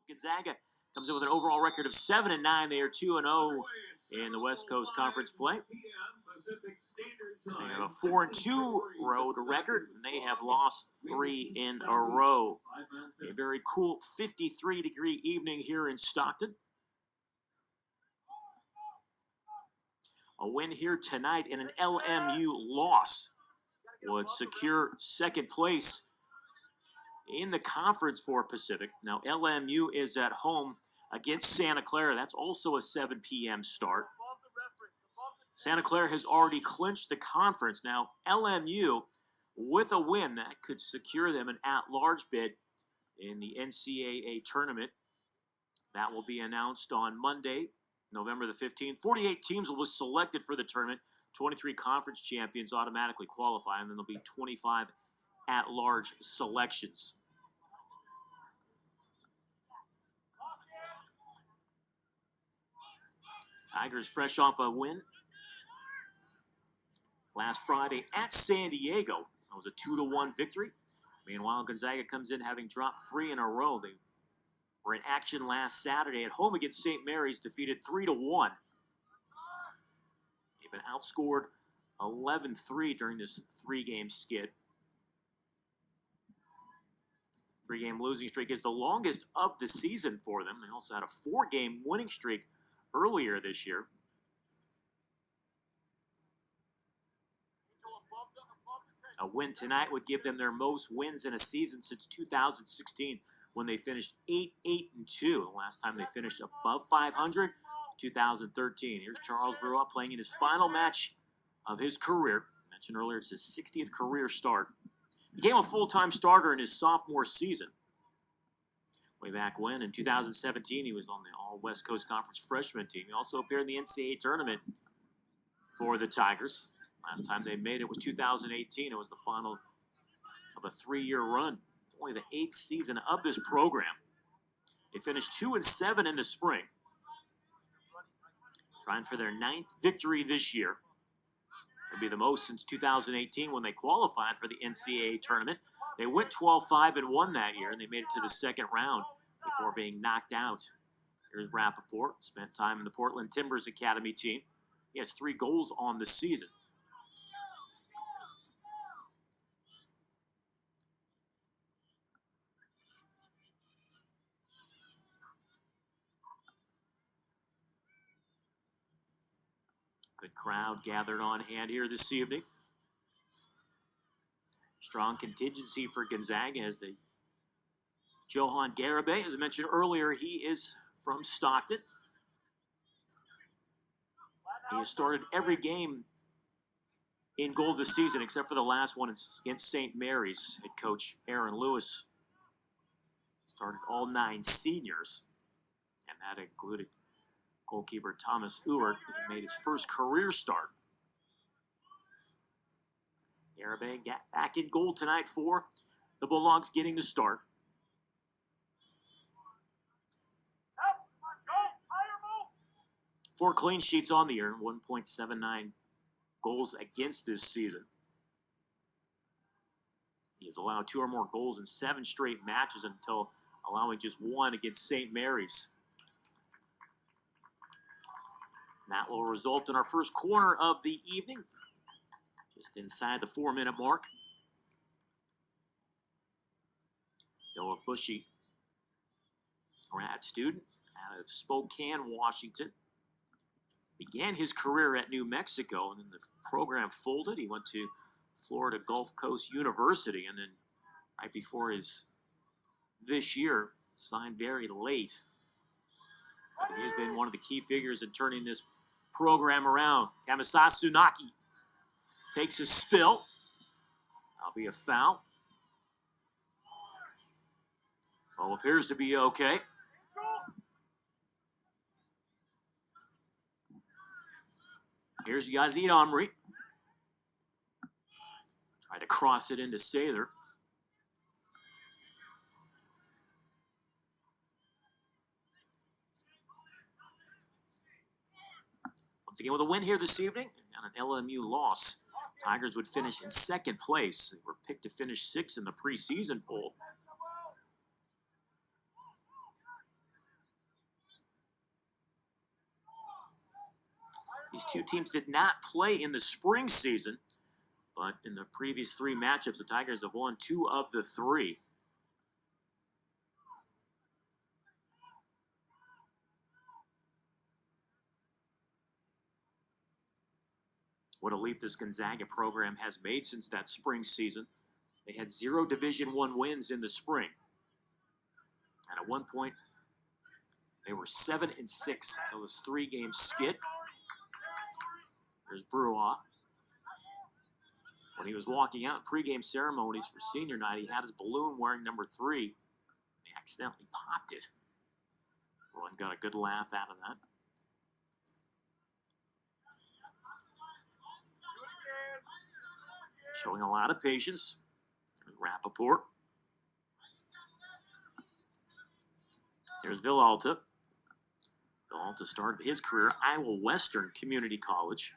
Gonzaga comes in with an overall record of 7-9. They are 2-0 in the West Coast Conference play. They have a 4-2 road record, and they have lost 3 in a row. A very cool 53-degree evening here in Stockton. A win here tonight and an LMU loss would secure second place in the conference for Pacific. Now, LMU is at home against Santa Clara. That's also a 7 p.m. start. Santa Clara has already clinched the conference. Now, LMU, with a win, that could secure them an at-large bid in the NCAA tournament. That will be announced on Monday, November the 15th. 48 teams will be selected for the tournament. 23 conference champions automatically qualify, and then there'll be 25 at-large selections. Tigers fresh off a win last Friday at San Diego. That was a 2-1 victory. Meanwhile, Gonzaga comes in having dropped 3 in a row. They were in action last Saturday at home against St. Mary's, defeated 3-1. They've been outscored 11-3 during this 3-game skid. 3-game losing streak is the longest of the season for them. They also had a 4-game winning streak earlier this year. A win tonight would give them their most wins in a season since 2016, when they finished 8-8-2. The last time they finished above 500, 2013. Here's Charles Brewer playing in his final match of his career. I mentioned earlier, it's his 60th career start. He became a full-time starter in his sophomore season. Way back when, in 2017, he was on the All-West Coast Conference freshman team. He also appeared in the NCAA tournament for the Tigers. Last time they made it was 2018. It was the final of a 3-year run. It's only the 8th season of this program. They finished 2-7 in the spring, trying for their 9th victory this year. It'll be the most since 2018 when they qualified for the NCAA tournament. They went 12-5-1 that year, and they made it to the second round before being knocked out. Here's Rappaport, spent time in the Portland Timbers Academy team. He has 3 goals on the season. Good crowd gathered on hand here this evening. Strong contingency for Gonzaga as the Johan Garibay, as I mentioned earlier, he is from Stockton. He has started every game in goal this season except for the last one against St. Mary's. Head coach Aaron Lewis started all 9 seniors, and that included goalkeeper Thomas Ewert. He made his first career start. Garibay got back in goal tonight for the Bulldogs, getting the start. Four clean sheets on the year, 1.79 goals against this season. He has allowed 2 or more goals in 7 straight matches until allowing just 1 against St. Mary's. That will result in our first corner of the evening, just inside the 4-minute mark. Noah Bushy, grad student out of Spokane, Washington. Began his career at New Mexico, and then the program folded. He went to Florida Gulf Coast University, and then right before this year, signed very late. But he's been one of the key figures in turning this program around. Kamisasu Naki takes a spill. That'll be a foul. Well, appears to be okay. Here's Yazid Omri. Try to cross it into Sather. Once again, with a win here this evening and an LMU loss, Tigers would finish in second place. They were picked to finish 6th in the preseason poll. These two teams did not play in the spring season, but in the previous 3 matchups, the Tigers have won 2 of the 3. What a leap this Gonzaga program has made since that spring season. They had 0 Division I wins in the spring. And at one point, they were 7-6 until this 3-game skid. There's Brewer. When he was walking out in pregame ceremonies for senior night, he had his balloon wearing number 3. He accidentally popped it. Everyone got a good laugh out of that. Showing a lot of patience. Rappaport. Here's Villalta. Villalta started his career at Iowa Western Community College.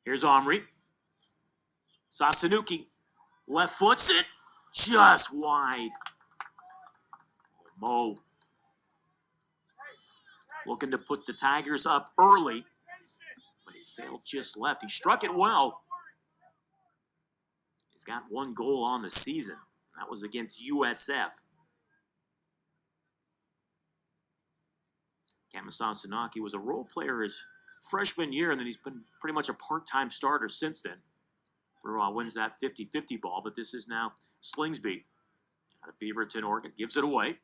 Here's Omri. Sasanuki. Left foots it. Just wide. Mo. Looking to put the Tigers up early. But his sail just left. He struck it well. He's got 1 goal on the season. That was against USF. Kamisasanaki was a role player his freshman year, and then he's been pretty much a part-time starter since then. Brewer wins that 50-50 ball, but this is now Slingsby out of Beaverton, Oregon. Gives it away.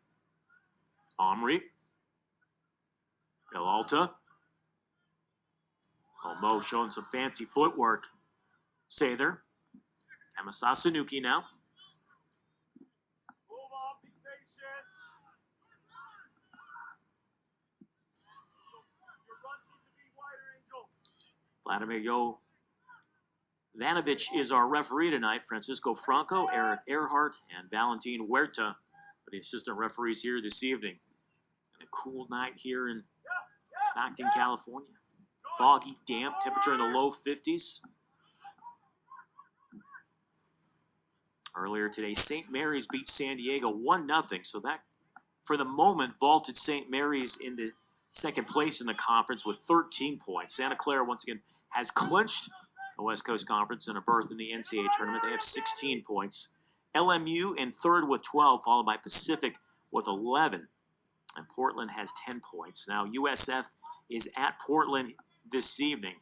Omri. Villalta. Mo showing some fancy footwork. Sather. Kamisasanaki now. Vladimir Jovanovic is our referee tonight. Francisco Franco, Eric Earhart, and Valentin Huerta are the assistant referees here this evening. And a cool night here in Stockton, California. Foggy, damp, temperature in the low 50s. Earlier today, St. Mary's beat San Diego 1-0, so that, for the moment, vaulted St. Mary's into second place in the conference with 13 points. Santa Clara, once again, has clinched the West Coast Conference and a berth in the NCAA tournament. They have 16 points. LMU in third with 12, followed by Pacific with 11. And Portland has 10 points. Now, USF is at Portland this evening.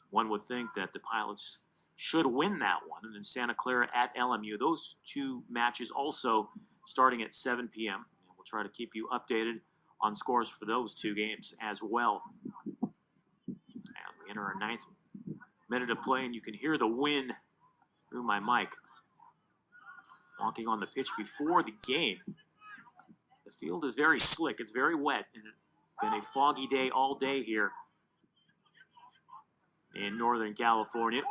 One would think that the Pilots should win that one. And then Santa Clara at LMU. Those 2 matches also starting at 7 p.m. And we'll try to keep you updated on scores for those 2 games as well. As we enter our 9th minute of play, and you can hear the wind through my mic. Walking on the pitch before the game. The field is very slick. It's very wet. And it's been a foggy day all day here in Northern California.